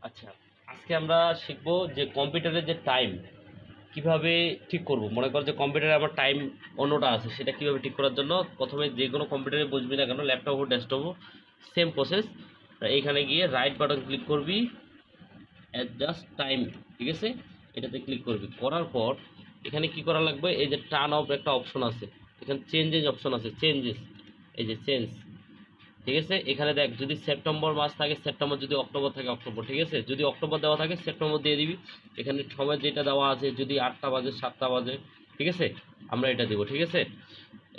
আচ্ছা, আজকে আমরা শিখবো যে কম্পিউটারের যে টাইম কিভাবে ঠিক করব। মনে কর যে কম্পিউটারে আমার টাইম অন্যটা আছে, সেটা কিভাবে ঠিক করার জন্য প্রথমে যে কোনো কম্পিউটারে বুঝবি না কেন, ল্যাপটপ ও ডেস্কটপ সেম প্রসেস। এইখানে গিয়ে রাইট বাটন ক্লিক করবি, অ্যাডজাস্ট টাইম, ঠিক আছে, এটাতে ক্লিক করবি। করার পর এখানে কি করা লাগবে, এই যে টার্ন অফ একটা অপশন আছে, এখানে চেঞ্জেস অপশন আছে, চেঞ্জেস, এই যে চেঞ্জ, ঠিক আছে। এখানে দেখ, যদি সেপ্টেম্বর মাস থাকে সেপ্টেম্বর, যদি অক্টোবর থাকে অক্টোবর, ঠিক আছে। যদি অক্টোবর দেওয়া থাকে সেপ্টেম্বর দিয়ে দিবি। এখানে সময় যেটা দেওয়া আছে, যদি 8টা বাজে 7টা বাজে, ঠিক আছে, আমরা এটা দেবো, ঠিক আছে।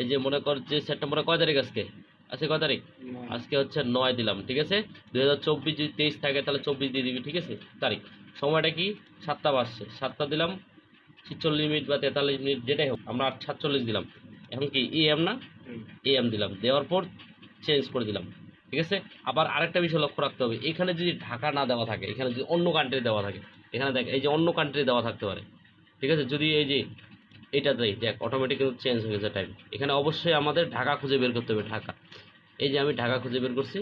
এই যে মনে কর যে সেপ্টেম্বরে কয় তারিখ আজকে, আজকে কয় তারিখ, আজকে হচ্ছে 9 দিলাম, ঠিক আছে। 2024 যদি 23 থাকে তাহলে 24 দিয়ে দিবি, ঠিক আছে, তারিখ। সময়টা কি, 7টা বাজছে, 7টা দিলাম, 46 মিনিট বা 43 মিনিট যেটাই হোক, আমরা 47 দিলাম। এখন কি এএম না, এএম দিলাম, দেওয়ার পর চেঞ্জ করে দিলাম, ঠিক আছে। আবার আরেকটা বিষয় লক্ষ্য রাখতে হবে, এখানে যদি ঢাকা না দেওয়া থাকে, এখানে যদি অন্য কান্ট্রি দেওয়া থাকে, এখানে দেখ এই যে অন্য কান্ট্রি দেওয়া থাকতে পারে, ঠিক আছে। যদি এই যে এটা দেয়, দেখ অটোমেটিক কিন্তু চেঞ্জ হয়ে গেছে টাইম। এখানে অবশ্যই আমাদের ঢাকা খুঁজে বের করতে হবে, ঢাকা। এই যে আমি ঢাকা খুঁজে বের করছি,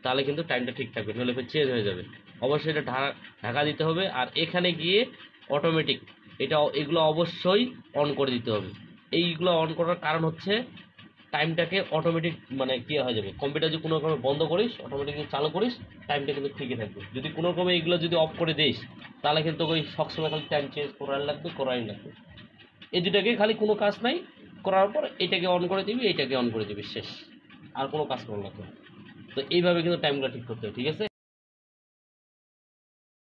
তাহলে কিন্তু টাইমটা ঠিক থাকবে, নাহলে চেঞ্জ হয়ে যাবে। অবশ্যই এটা ঢাকা ঢাকা দিতে হবে। আর এখানে গিয়ে অটোমেটিক এগুলো অবশ্যই অন করে দিতে হবে। এইগুলো অন করার কারণ হচ্ছে টাইমটাকে অটোমেটিক মানে কি হয়ে যাবে, কম্পিউটার যদি কোনো রকমে বন্ধ করিস, অটোমেটিক চালু করিস, টাইমটা কিন্তু ঠিকই থাকবে। যদি কোনো রকমে এগুলো যদি অফ করে দিস, তাহলে কিন্তু ওই সবসময় খালি টাইম চেঞ্জ করাই লাগবে। এই দুটাকে খালি কোনো কাজ নাই, করার পর এটাকে অন করে দিবি, এইটাকে অন করে দিবি, শেষ। আর কোনো কাজ করা লাগবে না। তো এইভাবে কিন্তু টাইমগুলো ঠিক করতে হবে, ঠিক আছে।